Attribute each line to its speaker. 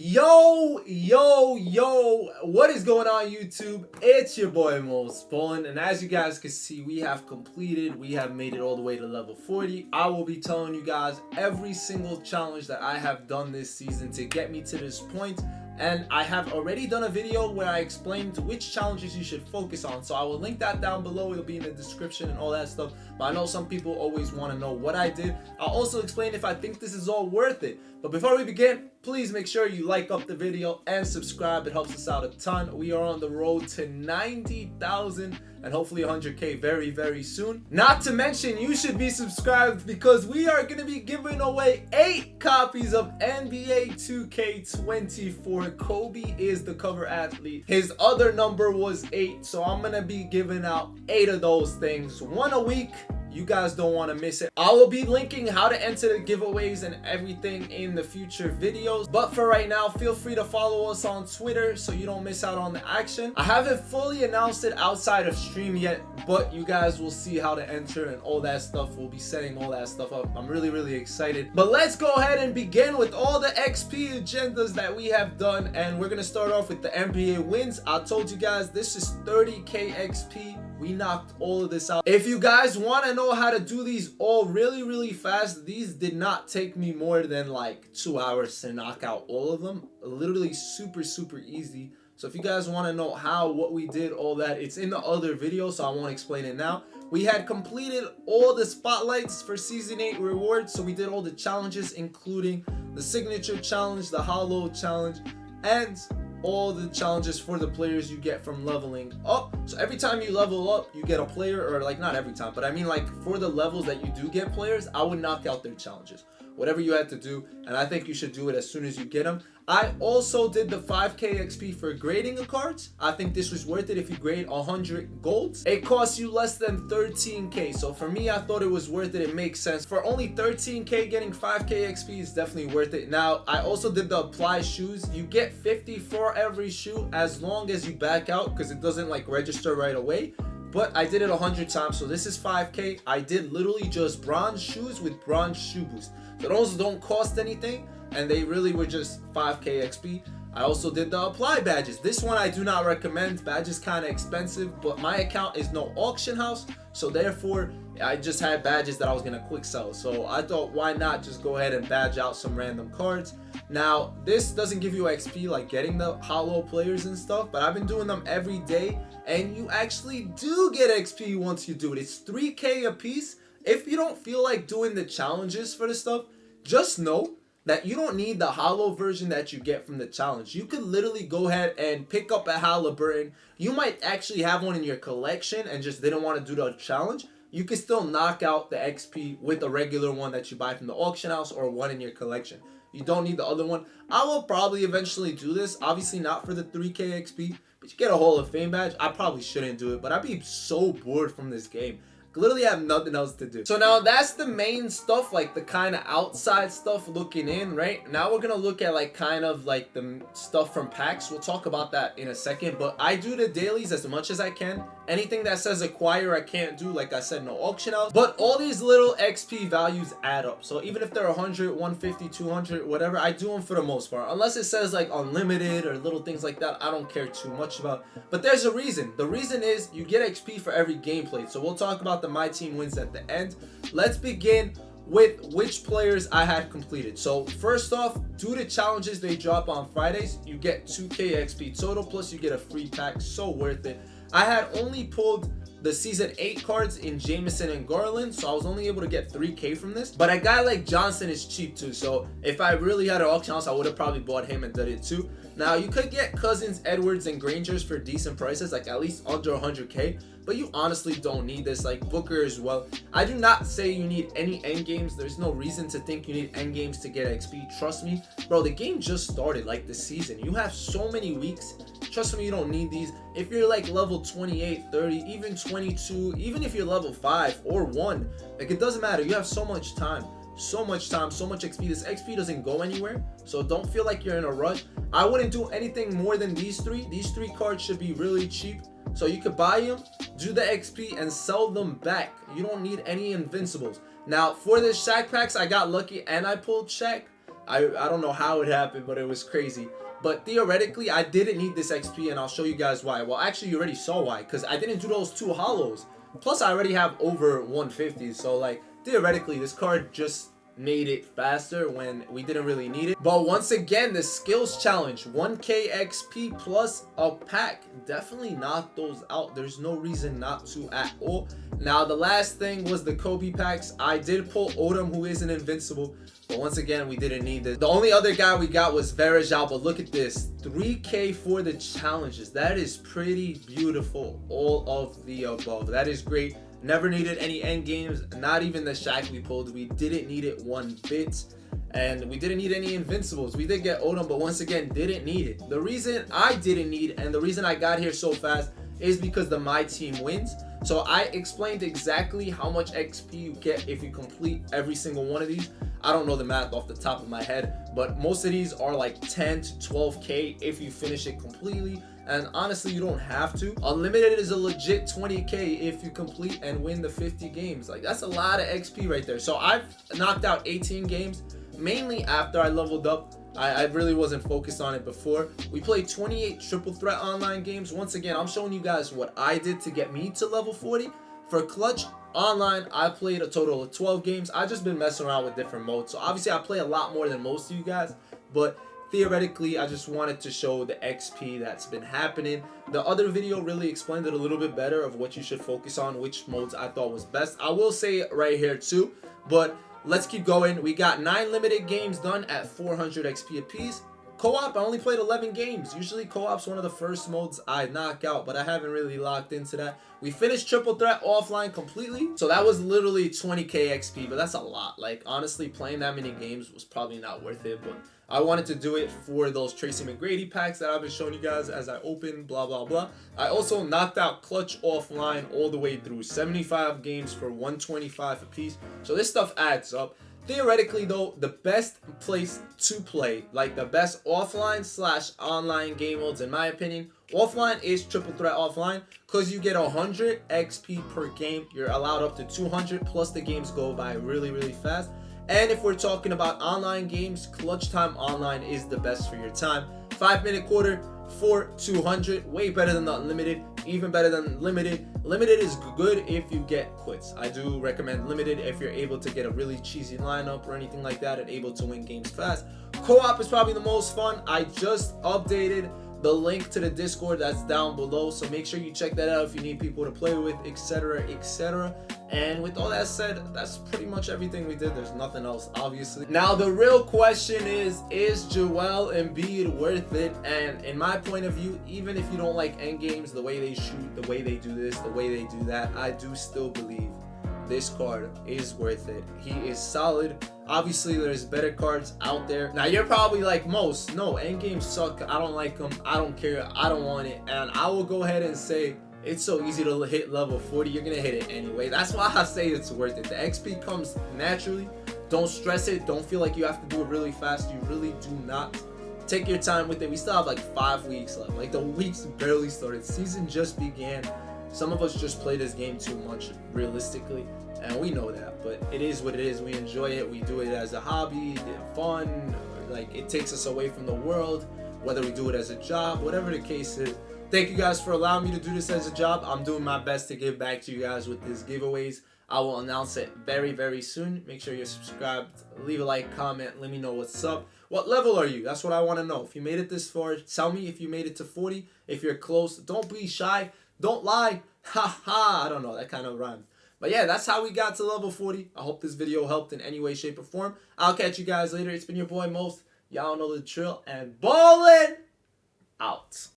Speaker 1: Yo, what is going on YouTube? It's your boy Mosballin, and as you guys can see, we have made it all the way to level 40. I will be telling you guys every single challenge that I have done this season to get me to this point. And I have already done a video where I explained which challenges you should focus on. So I will link that down below. It'll be in the description and all that stuff. But I know some people always want to know what I did. I'll also explain if I think this is all worth it. But before we begin, please make sure you like up the video and subscribe. It helps us out a ton. We are on the road to 90,000 and hopefully 100K very soon. Not to mention, you should be subscribed because we are going to be giving away 8 copies of NBA 2K24. Kobe is the cover athlete. His other number was 8, so I'm going to be giving out 8 of those things, 1 a week. You guys don't want to miss it. I will be linking how to enter the giveaways and everything in the future videos. But for right now, feel free to follow us on Twitter so you don't miss out on the action. I haven't fully announced it outside of stream yet, but you guys will see how to enter and all that stuff. We'll be setting all that stuff up. I'm really excited. But let's go ahead and begin with all the XP agendas that we have done. And we're going to start off with the NBA wins. I told you guys this is 30K XP. We knocked all of this out. If you guys want to know how to do these all really fast, these did not take me more than like 2 hours to knock out all of them. Literally super easy. So if you guys want to know how, what we did, all that, it's in the other video, so I won't explain it now. We had completed all the spotlights for season 8 rewards, so we did all the challenges, including the signature challenge, the hollow challenge, and all the challenges for the players you get from leveling up. So every time you level up, you get a player, or like not every time, but I mean like for the levels that you do get players, I would knock out their challenges, whatever you had to do, and I think you should do it as soon as you get them. I also did the 5K XP for grading the cards. I think this was worth it if you grade 100 golds. It costs you less than 13K. So for me, I thought it was worth it. It makes sense. For only 13K, getting 5K XP is definitely worth it. Now, I also did the apply shoes. You get 50 for every shoe as long as you back out because it doesn't like register right away. But I did it 100 times, so this is 5K. I did literally just bronze shoes with bronze shoe boost. So those don't cost anything, and they really were just 5K XP. I also did the apply badges. This one I do not recommend. Badges kind of expensive, but my account is no auction house, so therefore I just had badges that I was gonna quick sell. So I thought, why not just go ahead and badge out some random cards. Now this doesn't give you XP like getting the hollow players and stuff, but I've been doing them every day, and you actually do get XP once you do it. It's 3K a piece. If you don't feel like doing the challenges for the stuff, just know that you don't need the hollow version that you get from the challenge. You could literally go ahead and pick up a Halliburton. You might actually have one in your collection and just didn't want to do the challenge. You can still knock out the XP with a regular one that you buy from the auction house or one in your collection. You don't need the other one. I will probably eventually do this. Obviously not for the 3K XP, but you get a Hall of Fame badge. I probably shouldn't do it, but I'd be so bored from this game. Literally have nothing else to do. So now that's the main stuff, like the kind of outside stuff looking in, right? Now we're gonna look at like kind of like the stuff from packs. We'll talk about that in a second, but I do the dailies as much as I can. Anything that says acquire I can't do, like I said, no auction house. But all these little XP values add up. So even if they're 100, 150, 200, whatever, I do them for the most part. Unless it says like unlimited or little things like that, I don't care too much about. But there's a reason. The reason is you get XP for every game played. So we'll talk about the My Team wins at the end. Let's begin with which players I had completed. So first off, do the challenges they drop on Fridays. You get 2K XP total, plus you get a free pack. So worth it. I had only pulled the season 8 cards in Jameson and Garland, so I was only able to get 3K from this. But a guy like Johnson is cheap too, so if I really had an auction house, I would have probably bought him and did it too. Now you could get Cousins, Edwards, and Grangers for decent prices, like at least under 100K, but you honestly don't need this. Like Booker as well. I do not say you need any end games. There's no reason to think you need end games to get XP. Trust me, bro, the game just started, like the season. You have so many weeks. Trust me, you don't need these. If you're like level 28, 30, even 22, even if you're level 5 or 1, like it doesn't matter. You have so much time, so much XP. This XP doesn't go anywhere, so don't feel like you're in a rush. I wouldn't do anything more than these 3. These 3 cards should be really cheap, so you could buy them, do the XP, and sell them back. You don't need any invincibles. Now for the Shaq packs, I got lucky and I pulled Shaq. I don't know how it happened, but it was crazy. But theoretically, I didn't need this XP, and I'll show you guys why. Well, actually, you already saw why, because I didn't do those 2 hollows. Plus, I already have over 150, so like theoretically, this card just made it faster when we didn't really need it. But once again, the skills challenge, 1k XP plus a pack, definitely knocked those out. There's no reason not to at all. Now the last thing was the Kobe packs. I did pull Odom, who isn't invincible, but once again, we didn't need this. The only other guy we got was Verajal, but look at this, 3k for the challenges. That is pretty beautiful. All of the above, that is great. Never needed any end games, not even the Shaq we pulled. We didn't need it one bit. And we didn't need any invincibles. We did get Odom, but once again, didn't need it. The reason I didn't need, and the reason I got here so fast, is because the My Team wins. So I explained exactly how much XP you get if you complete every single one of these. I don't know the math off the top of my head, but most of these are like 10 to 12k if you finish it completely. And honestly, you don't have to. Unlimited is a legit 20k if you complete and win the 50 games. Like, that's a lot of XP right there. So I've knocked out 18 games, mainly after I leveled up. I really wasn't focused on it before. We played 28 triple threat online games. Once again, I'm showing you guys what I did to get me to level 40. For clutch online, I played a total of 12 games. I've just been messing around with different modes. So obviously I play a lot more than most of you guys, but theoretically, I just wanted to show the XP that's been happening. The other video really explained it a little bit better of what you should focus on, which modes I thought was best. I will say it right here too, but let's keep going. We got 9 limited games done at 400 XP apiece. Co-op, I only played 11 games. Usually co-op's one of the first modes I knock out, but I haven't really locked into that. We finished triple threat offline completely, so that was literally 20k XP, but that's a lot. Like, honestly, playing that many games was probably not worth it, but I wanted to do it for those Tracy McGrady packs that I've been showing you guys as I open, blah, blah, blah. I also knocked out clutch offline all the way through, 75 games for 125 apiece, so this stuff adds up. Theoretically though, the best place to play, like the best offline / online game modes in my opinion, offline is triple threat offline, because you get 100 XP per game. You're allowed up to 200, plus the games go by really, really fast. And if we're talking about online games, clutch time online is the best for your time. 5-minute quarter for 200, way better than the unlimited, even better than limited. Limited is good if you get quits. I do recommend limited if you're able to get a really cheesy lineup or anything like that and able to win games fast. Co-op is probably the most fun. I just updated the link to the Discord that's down below, so make sure you check that out if you need people to play with, etc, etc. And with all that said, that's pretty much everything we did. There's nothing else, obviously. Now the real question is Joel Embiid worth it? And in my point of view, even if you don't like end games, the way they shoot, the way they do this, the way they do that, I do still believe this card is worth it. He is solid. Obviously, there's better cards out there. Now, you're probably like, most, no, endgames suck. I don't like them. I don't care. I don't want it. And I will go ahead and say, it's so easy to hit level 40. You're going to hit it anyway. That's why I say it's worth it. The XP comes naturally. Don't stress it. Don't feel like you have to do it really fast. You really do not. Take your time with it. We still have like 5 weeks left. Like, the weeks barely started. Season just began. Some of us just play this game too much, realistically, and we know that, but it is what it is. We enjoy it. We do it as a hobby, fun, like it takes us away from the world, whether we do it as a job, whatever the case is. Thank you guys for allowing me to do this as a job. I'm doing my best to give back to you guys with these giveaways. I will announce it very, very soon. Make sure you're subscribed, leave a like, comment, let me know what's up. What level are you? That's what I want to know. If you made it this far, tell me if you made it to 40. If you're close, don't be shy. Don't lie. Ha ha. I don't know. That kind of rhymed. But yeah, that's how we got to level 40. I hope this video helped in any way, shape, or form. I'll catch you guys later. It's been your boy Most. Y'all know the drill. And Ballin' out.